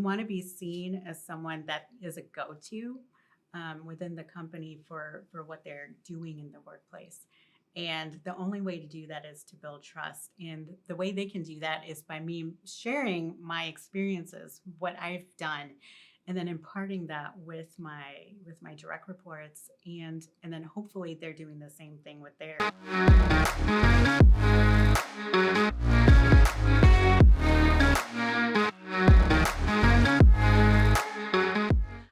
want to be seen as someone that is a go-to within the company for what they're doing in the workplace. And the only way to do that is to build trust. And the way they can do that is by me sharing my experiences, what I've done, and then imparting that with my direct reports, and then hopefully they're doing the same thing with theirs.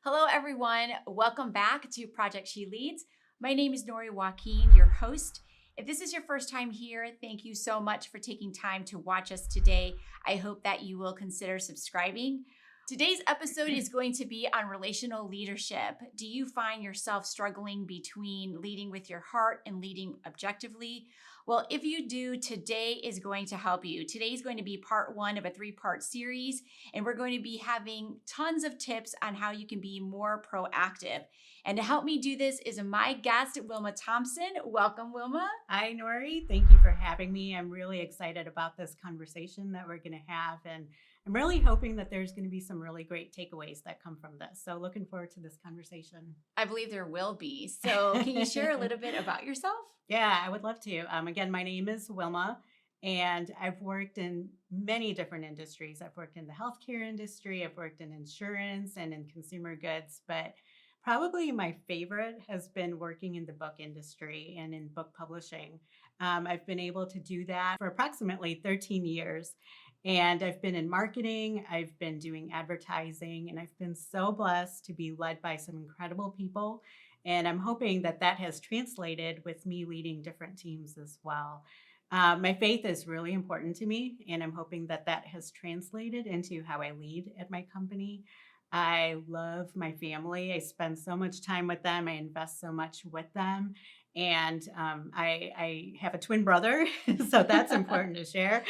Hello, everyone. Welcome back to Project She Leads. My name is Nori Joaquin, your host. If this is your first time here, thank you so much for taking time to watch us today. I hope that you will consider subscribing. Today's episode is going to be on relational leadership. Do you find yourself struggling between leading with your heart and leading objectively? Well, if you do, today is going to help you. Today is going to be part one of a 3-part series, and we're going to be having tons of tips on how you can be more proactive. And to help me do this is my guest, Wilma Thomson. Welcome, Wilma. Hi, Nori. Thank you for having me. I'm really excited about this conversation that we're going to have, and I'm really hoping that there's going to be some really great takeaways that come from this. So looking forward to this conversation. I believe there will be. So can you share a little bit about yourself? Yeah, I would love to. Again, my name is Wilma, and I've worked in many different industries. I've worked in the healthcare industry, I've worked in insurance and in consumer goods, but probably my favorite has been working in the book industry and in book publishing. I've been able to do that for approximately 13 years. And I've been in marketing, I've been doing advertising, and I've been so blessed to be led by some incredible people. And I'm hoping that that has translated with me leading different teams as well. My faith is really important to me, and I'm hoping that that has translated into how I lead at my company. I love my family. I spend so much time with them. I invest so much with them. And I have a twin brother, so that's important to share.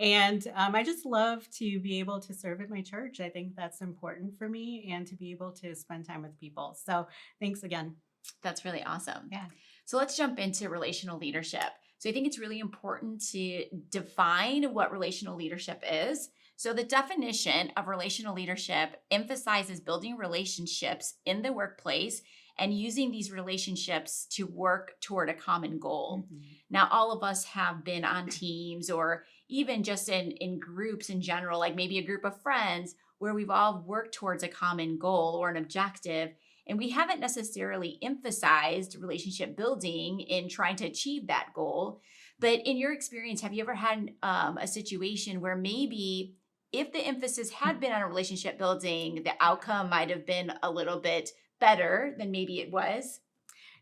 And I just love to be able to serve at my church. I think that's important for me, and to be able to spend time with people. So thanks again. That's really awesome. Yeah. So let's jump into relational leadership. So I think it's really important to define what relational leadership is. So the definition of relational leadership emphasizes building relationships in the workplace and using these relationships to work toward a common goal. Mhm. Now, all of us have been on teams or even just in groups in general, like maybe a group of friends where we've all worked towards a common goal or an objective. And we haven't necessarily emphasized relationship building in trying to achieve that goal. But in your experience, have you ever had a situation where maybe if the emphasis had been on a relationship building, the outcome might have been a little bit better than maybe it was?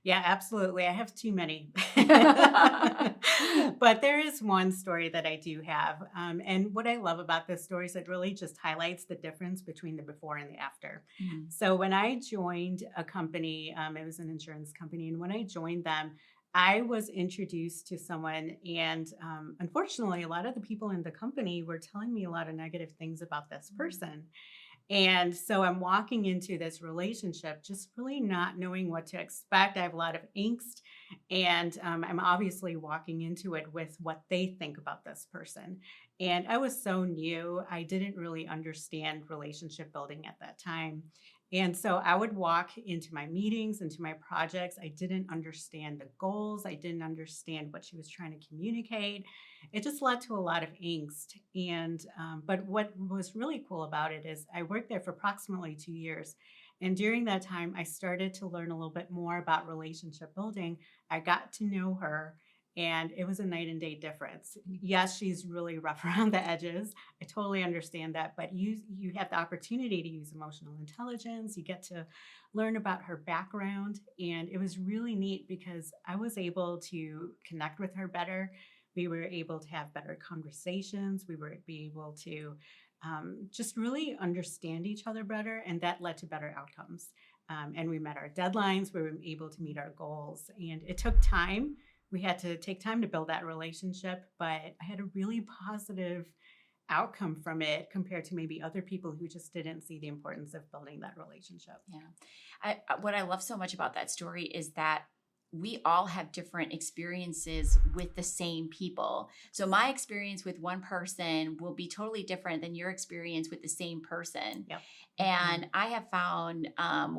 Yeah, absolutely. I have too many. But there is one story that I do have. And what I love about this story is it really just highlights the difference between the before and the after. Mhm. So when I joined a company, it was an insurance company. And when I joined them, I was introduced to someone. And unfortunately, a lot of the people in the company were telling me a lot of negative things about this person. And so I'm walking into this relationship just really not knowing what to expect. I have a lot of angst, and I'm obviously walking into it with what they think about this person. And I was so new, I didn't really understand relationship building at that time. And so I would walk into my meetings, into my projects. I didn't understand the goals, I didn't understand what she was trying to communicate. It just led to a lot of angst. And but what was really cool about it is I worked there for approximately 2 years. And during that time, I started to learn a little bit more about relationship building. I got to know her, and it was a night and day difference. Yes, she's really rough around the edges. I totally understand that. But you have the opportunity to use emotional intelligence. You get to learn about her background. And it was really neat because I was able to connect with her better. We were able to have better conversations. We were able to just really understand each other better, and that led to better outcomes. And we met our deadlines. We were able to meet our goals, and it took time. We had to take time to build that relationship, but I had a really positive outcome from it compared to maybe other people who just didn't see the importance of building that relationship. Yeah. What I love so much about that story is that we all have different experiences with the same people. So my experience with one person will be totally different than your experience with the same person. Yep. Mhm. And I have found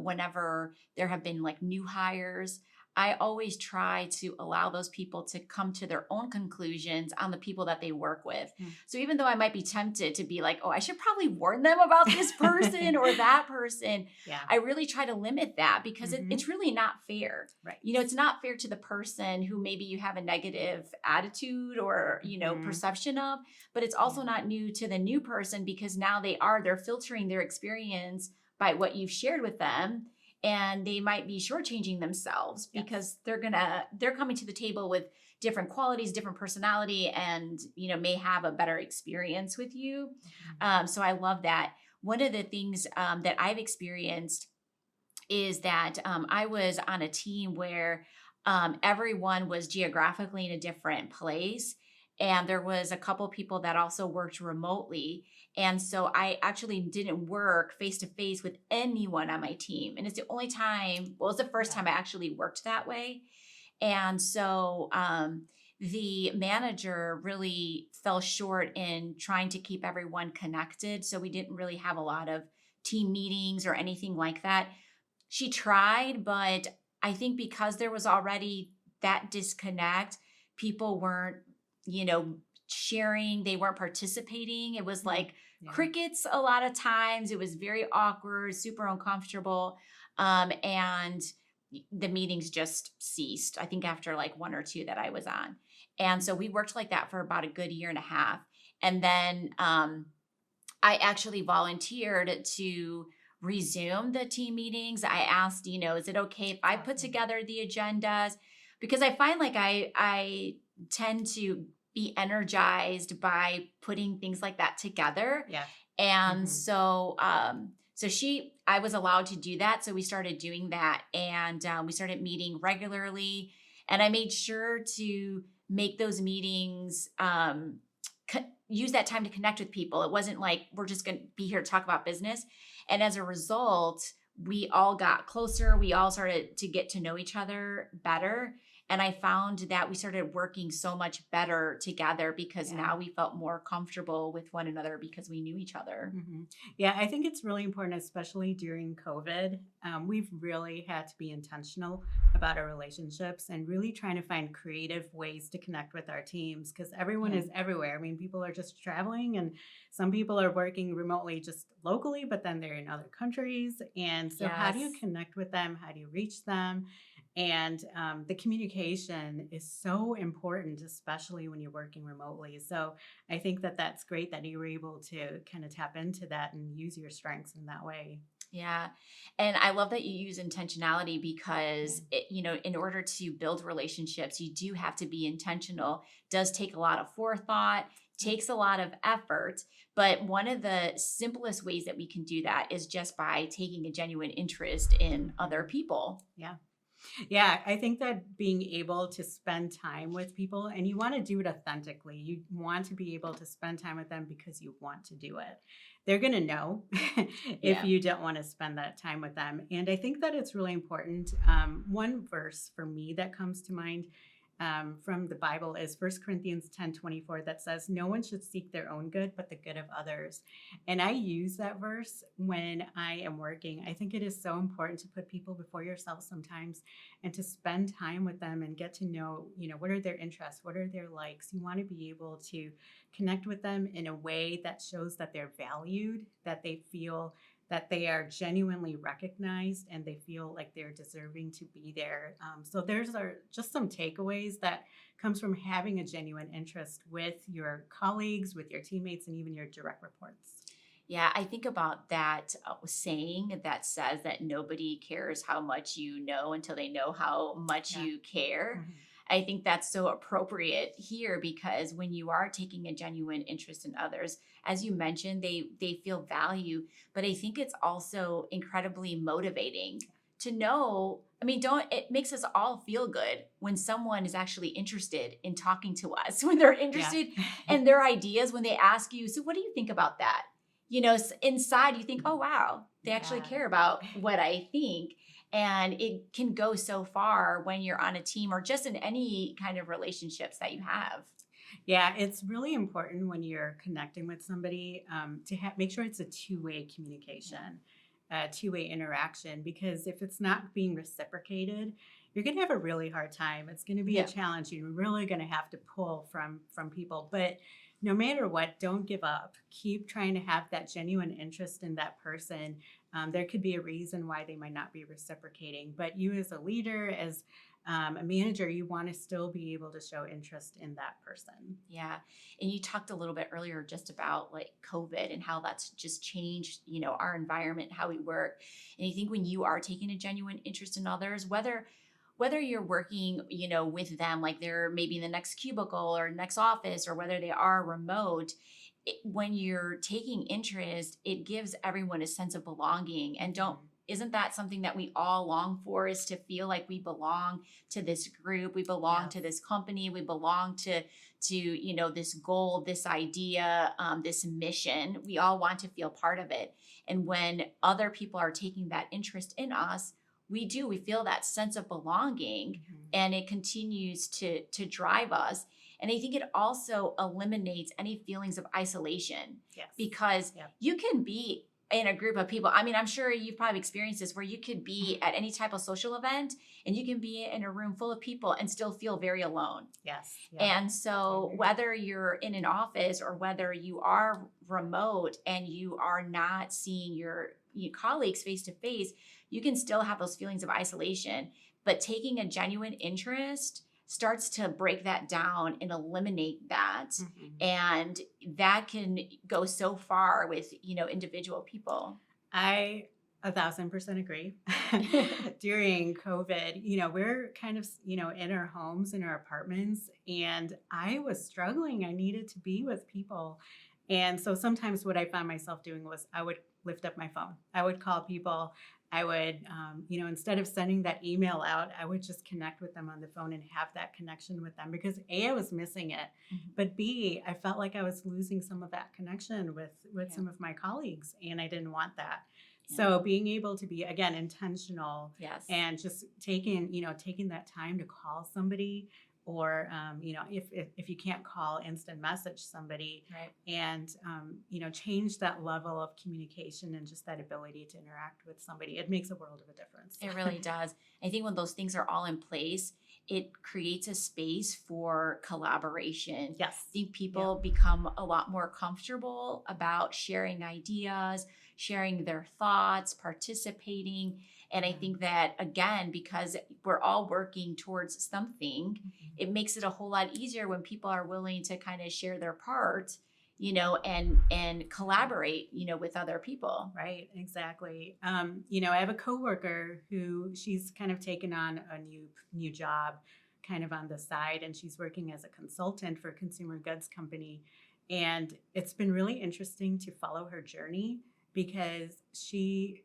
whenever there have been like new hires, I always try to allow those people to come to their own conclusions on the people that they work with. Mm. So even though I might be tempted to be like, oh, I should probably warn them about this person or that person, Yeah. I really try to limit that because Mhm. it's really not fair. Right. It's not fair to the person who maybe you have a negative attitude or, Mhm. perception of, but it's Yeah. also not new to the new person because now they're filtering their experience by what you've shared with them. And they might be shortchanging themselves Yes. because they're coming to the table with different qualities, different personality, and may have a better experience with you. Mhm. So I love that. One of the things that I've experienced is that I was on a team where everyone was geographically in a different place. And there was a couple people that also worked remotely. And so I actually didn't work face to face with anyone on my team. And it's the only time, well, it's the first Yeah. time I actually worked that way. And so the manager really fell short in trying to keep everyone connected. So we didn't really have a lot of team meetings or anything like that. She tried, but I think because there was already that disconnect, people weren't, you know, sharing, they weren't participating. It was Mm. like Yeah. crickets a lot of times. It was very awkward, super uncomfortable. And the meetings just ceased, I think, after like one or two that I was on. And so we worked like that for about a good year and a half. And then I actually volunteered to resume the team meetings. I asked, is it okay if I put Awesome. together the agendas? Because I find like I tend to be energized by putting things like that together. Yeah. And Mhm. so I was allowed to do that. So we started doing that, and we started meeting regularly. And I made sure to make those meetings use that time to connect with people. It wasn't like we're just going to be here to talk about business. And as a result, we all got closer. We all started to get to know each other better. And I found that we started working so much better together because Yeah. now we felt more comfortable with one another because we knew each other. Mhm. Yeah, I think it's really important, especially during COVID. We've really had to be intentional about our relationships and really trying to find creative ways to connect with our teams because everyone Yeah. is everywhere. I mean, people are just traveling, and some people are working remotely just locally, but then they're in other countries. And so, how do you Yes. connect with them? How do you reach them? And the communication is so important, especially when you're working remotely. So, I think that that's great that you were able to kind of tap into that and use your strengths in that way. Yeah. And I love that you use intentionality Yeah. because in order to build relationships, you do have to be intentional. Does take a lot of forethought, Yeah. takes a lot of effort, but one of the simplest ways that we can do that is just by taking a genuine interest in other Mhm. people. Yeah. Yeah, I think that being able to spend time with people, and you want to do it authentically. You want to be able to spend time with them because you want to do it. They're going to know if Yeah. you don't want to spend that time with them. And I think that it's really important. One verse for me that comes to mind from the Bible is 1 Corinthians 10:24 that says, "No one should seek their own good, but the good of others." And I use that verse when I am working. I think it is so important to put people before yourself sometimes and to spend time with them and get to know, what are their interests, what are their likes. You want to be able to connect with them in a way that shows that they're valued, that they feel that they are genuinely recognized and they feel like they're deserving to be there. So there's just some takeaways that comes from having a genuine interest with your colleagues, with your teammates, and even your direct reports. Yeah, I think about that saying that says that nobody cares how much you know until they know how much Yeah. you care. Mhm. I think that's so appropriate here because when you are taking a genuine interest in others, as you mentioned, they feel value, but I think it's also incredibly motivating to know. I mean, don't it makes us all feel good when someone is actually interested in talking to us, when they're Yeah. interested in their ideas, when they ask you, so what do you think about that? Inside you think, oh, wow, they actually Yeah. care about what I think. And it can go so far when you're on a team or just in any kind of relationships that you have. Yeah, it's really important when you're connecting with somebody to make sure it's a two-way communication, a two-way interaction. Because if it's not being reciprocated, you're going to have a really hard time. It's going to be a Yeah. challenge. You're really going to have to pull from people. But no matter what, don't give up. Keep trying to have that genuine interest in that person. There could be a reason why they might not be reciprocating, but you as a leader, as a manager, you want to still be able to show interest in that person. Yeah. And you talked a little bit earlier just about like COVID and how that's just changed, our environment, how we work. And I think when you are taking a genuine interest in others, whether you're working, with them, like they're maybe in the next cubicle or next office, or whether they are remote, when you're taking interest, it gives everyone a sense of belonging. And don't Mhm. isn't that something that we all long for, is to feel like we belong to this group, we belong to Yes. this company, we belong to this goal, this idea, this mission. We all want to feel part of it. And when other people are taking that interest in us, we feel that sense of belonging, Mhm. and it continues to drive us. And I think it also eliminates any feelings of isolation, Yes. because Yep. you can be in a group of people. I mean, I'm sure you've probably experienced this, where you could be at any type of social event and you can be in a room full of people and still feel very alone. Yes. Yep. And I so, agree. whether you're in an office or whether you are remote and you are not seeing your colleagues face to face, you can still have those feelings of isolation. But taking a genuine interest starts to break that down and eliminate that. Mhm. And that can go so far with, individual people. I 1,000% agree. During COVID, we're kind of, in our homes, in our apartments, and I was struggling. I needed to be with people. And so sometimes what I found myself doing was I would lift up my phone. I would call people. I would, instead of sending that email out, I would just connect with them on the phone and have that connection with them, because A, I was missing it, Mhm. but B, I felt like I was losing some of that connection with Yeah. some of my colleagues, and I didn't want that. Yeah. So being able to be, again, intentional Yes. and just taking that time to call somebody, or if you can't call, instant message somebody, Right. and change that level of communication and just that ability to interact with somebody. It makes a world of a difference. It really does. I think when those things are all in place, it creates a space for collaboration. Yes. I think Yep. people become a lot more comfortable about sharing ideas, sharing their thoughts, participating. And I Yeah. think that, again, because we're all working towards something, Mhm. it makes it a whole lot easier when people are willing to kind of share their part, and collaborate, with other people. Right, exactly. I have a coworker who she's kind of taken on a new job kind of on the side, and she's working as a consultant for a consumer goods company. And it's been really interesting to follow her journey, because she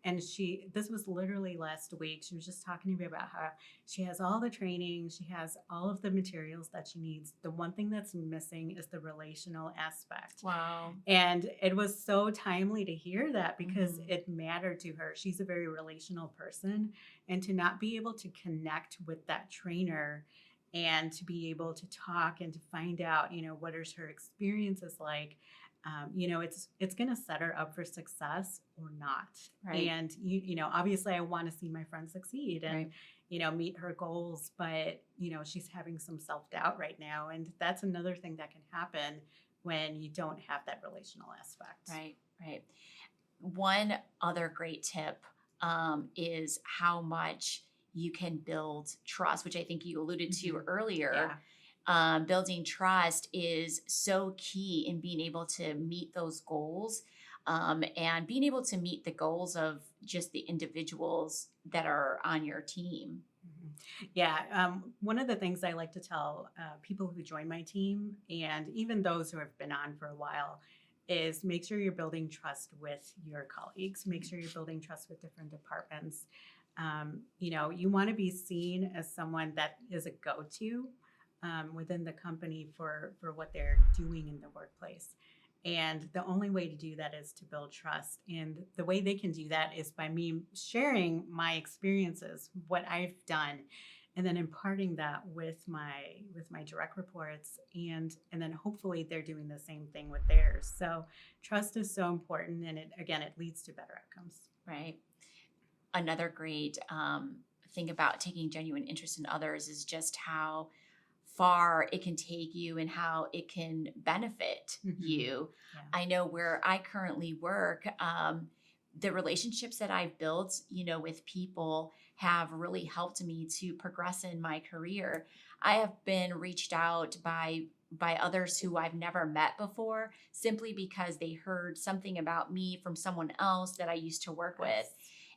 this was literally last week. She was just talking to me about how she has all the training, she has all of the materials that she needs. The one thing that's missing is the relational aspect. Wow. And it was so timely to hear that, because Mhm. it mattered to her. She's a very relational person. And to not be able to connect with that trainer and to be able to talk and to find out, what is her experiences like, it's going to set her up for success or not. Right. And, obviously I want to see my friend succeed and, Right. meet her goals. But, she's having some self doubt right now. And that's another thing that can happen when you don't have that relational aspect. Right. Right. One other great tip, is how much you can build trust, which I think you alluded to Mhm. earlier. Yeah. Building trust is so key in being able to meet those goals, and being able to meet the goals of just the individuals that are on your team. Mhm. Yeah. One of the things I like to tell people who join my team, and even those who have been on for a while, is make sure you're building trust with your colleagues. Make sure you're building trust with different departments. You want to be seen as someone that is a go-to within the company for what they're doing in the workplace. And the only way to do that is to build trust. And the way they can do that is by me sharing my experiences, what I've done, and then imparting that with my direct reports, and then hopefully they're doing the same thing with theirs. So trust is so important, and it leads to better outcomes. Right. Another great thing about taking genuine interest in others is just how far it can take you and how it can benefit Hmm. you. Yeah. I know where I currently work, the relationships that I've built, with people have really helped me to progress in my career. I have been reached out by others who I've never met before simply because they heard something about me from someone else that I used to work with. Yes.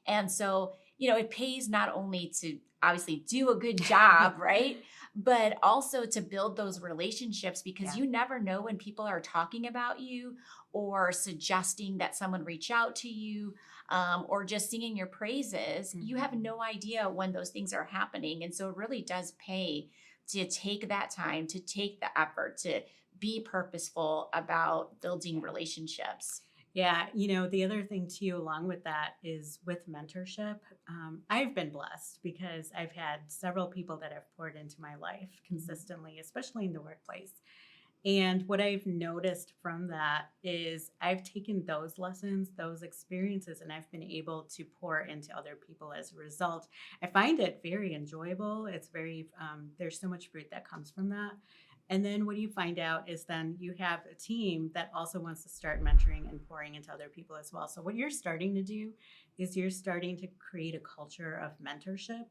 And so, it pays not only to obviously do a good job, right? But also to build those relationships because Yeah. you never know when people are talking about you or suggesting that someone reach out to you, or just singing your praises. You have Mhm. no idea when those things are happening. And so it really does pay to take that time, to take the effort, to be purposeful about building relationships. Yeah, the other thing too, along with that, is with mentorship. I've been blessed because I've had several people that have poured into my life Mhm. consistently, especially in the workplace. And what I've noticed from that is I've taken those lessons, those experiences, and I've been able to pour into other people as a result. I find it very enjoyable. There's so much fruit that comes from that. And then what you find out is then you have a team that also wants to start mentoring and pouring into other people as well. So what you're starting to do is you're starting to create a culture of mentorship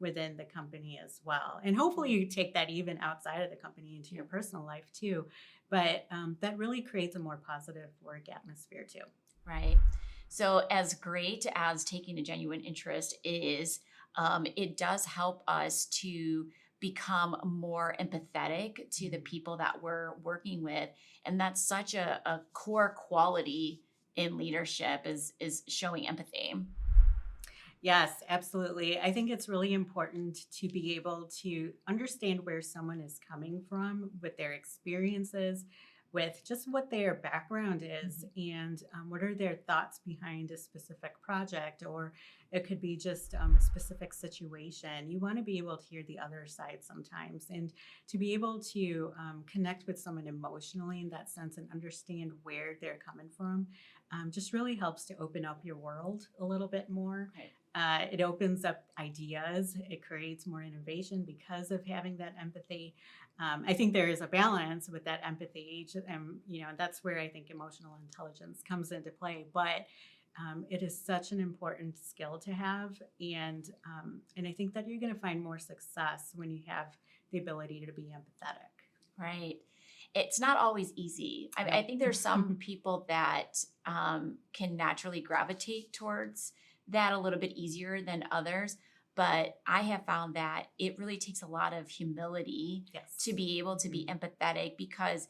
within the company as well. And hopefully you take that even outside of the company into Yeah. your personal life too. But that really creates a more positive work atmosphere too. Right. So, as great as taking a genuine interest is, it does help us to become more empathetic to the Mhm. people that we're working with. And that's such a core quality in leadership is showing empathy. Yes, absolutely. I think it's really important to be able to understand where someone is coming from with their experiences, with just what their background is, Mhm. and what are their thoughts behind a specific project, or it could be just a specific situation. You want to be able to hear the other side sometimes, and to be able to connect with someone emotionally in that sense and understand where they're coming from just really helps to open up your world a little bit more. Right. It opens up ideas. It creates more innovation because of having that empathy. I think there is a balance with that empathy, and that's where I think emotional intelligence comes into play. But it is such an important skill to have, and I think that you're going to find more success when you have the ability to be empathetic. Right. It's not always easy. I Nope. think there's some people that can naturally gravitate towards that a little bit easier than others. But I have found that it really takes a lot of humility to Yes. be able to be Mhm. empathetic because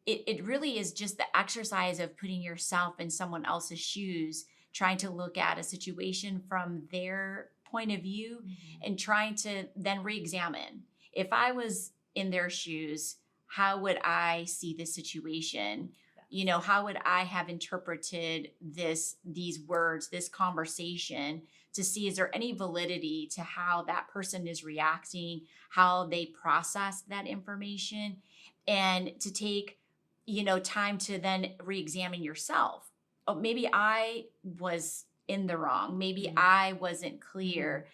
it really is just the exercise of putting yourself in someone else's shoes, trying to look at a situation from their point of view Mhm. and trying to then re examine. If I was in their shoes, how would I see this situation? Yes. How would I have interpreted these words, this conversation to see is there any validity to how that person is reacting, how they process that information, and to take time to then re-examine yourself. Oh, maybe I was in the wrong. Maybe Mhm. I wasn't Mhm. clear.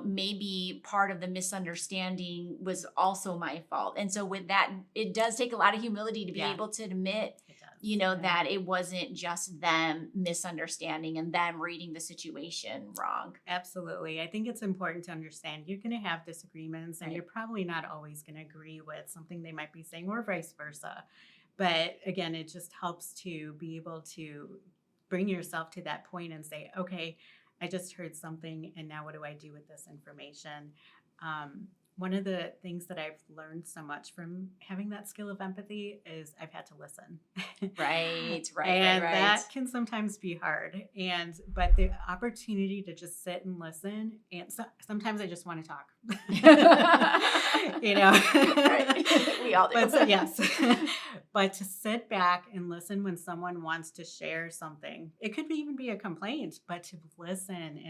Maybe part of the misunderstanding was also my fault. And so with that, it does take a lot of humility to be Yeah, able to admit, it does. Yeah. that it wasn't just them misunderstanding and them reading the situation wrong. Absolutely. I think it's important to understand you're going to have disagreements and you're Right. probably not always going to agree with something they might be saying or vice versa. But again, it just helps to be able to bring yourself to that point and say, okay, I just heard something and now what do I do with this information? Um, one of the things that I've learned so much from having that skill of empathy is I've had to listen. And Right. that can sometimes be hard. But the opportunity to just sit and listen, and sometimes I just want to talk. you know. Right. We all do. Yes. But to sit back and listen when someone wants to share something, it could even be a complaint, but to listen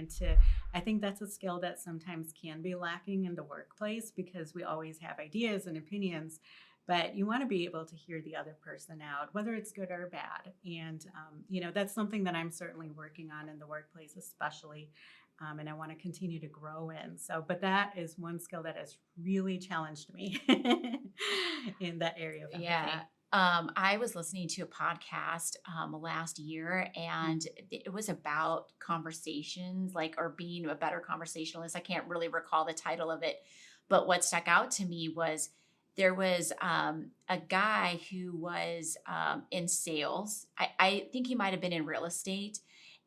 I think that's a skill that sometimes can be lacking in the workplace because we always have ideas and opinions, but you want to be able to hear the other person out, whether it's good or bad. And, that's something that I'm certainly working on in the workplace, especially. And I want to continue to grow in. But that is one skill that has really challenged me in that area of empathy. Yeah. I was listening to a podcast last year, and it was about conversations, or being a better conversationalist. I can't really recall the title of it, but what stuck out to me was there was a guy who was in sales. I think he might have been in real estate.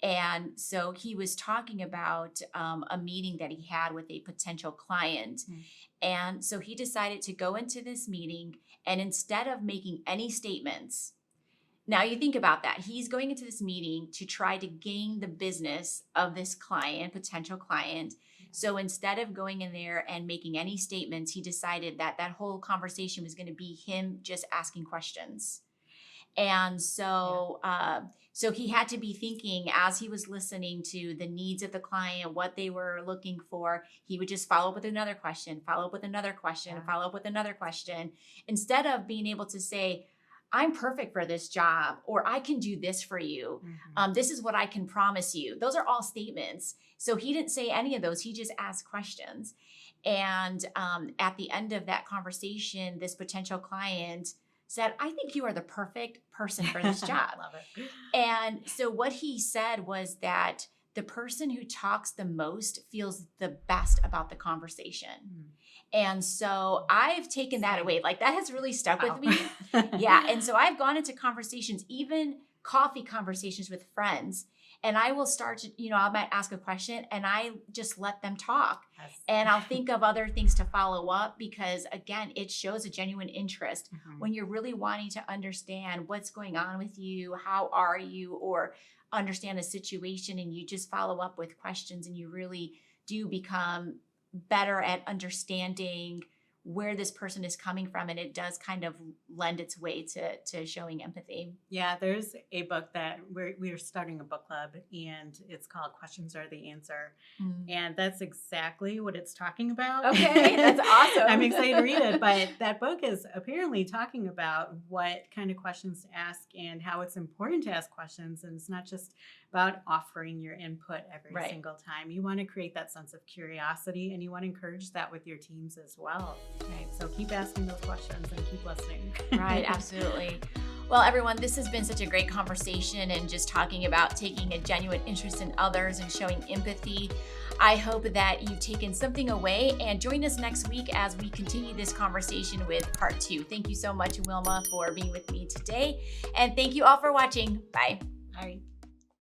And so he was talking about a meeting that he had with a potential client. Mm. And so he decided to go into this meeting, and instead of making any statements, now you think about that. He's going into this meeting to try to gain the business of this client, potential client. So instead of going in there and making any statements, he decided that that whole conversation was going to be him just asking questions. And so he had to be thinking as he was listening to the needs of the client, what they were looking for. He would just follow up with another question, follow up with another question, follow up with another question, instead of being able to say, I'm perfect for this job, or I can do this for you. Mm-hmm. This is what I can promise you. Those are all statements. So he didn't say any of those. He just asked questions. And at the end of that conversation, this potential client said, I think you are the perfect person for this job. Love it. And so what he said was that the person who talks the most feels the best about the conversation. Mm. And so I've taken that away. That has really stuck Wow. with me. Yeah. And so I've gone into conversations, even coffee conversations with friends, and I will start to, I might ask a question and I just let them talk. Yes. And I'll think of other things to follow up because, again, it shows a genuine interest when you're really wanting to understand what's going on with you, how are you, or understand a situation, and you just follow up with questions, and you really do become better at understanding where this person is coming from, and it does kind of lend its way to showing empathy. Yeah, there's a book that we're starting a book club, and it's called Questions Are the Answer. And that's exactly what it's talking about. Okay, that's awesome. I'm excited to read it, but that book is apparently talking about what kind of questions to ask and how it's important to ask questions. And it's not just about offering your input every single time. You want to create that sense of curiosity, and you want to encourage that with your teams as well. Right. So keep asking those questions and keep listening. Right, absolutely. Well, everyone, this has been such a great conversation, and just talking about taking a genuine interest in others and showing empathy. I hope that you've taken something away, and join us next week as we continue this conversation with part 2. Thank you so much, Wilma, for being with me today. And thank you all for watching. Bye. All right.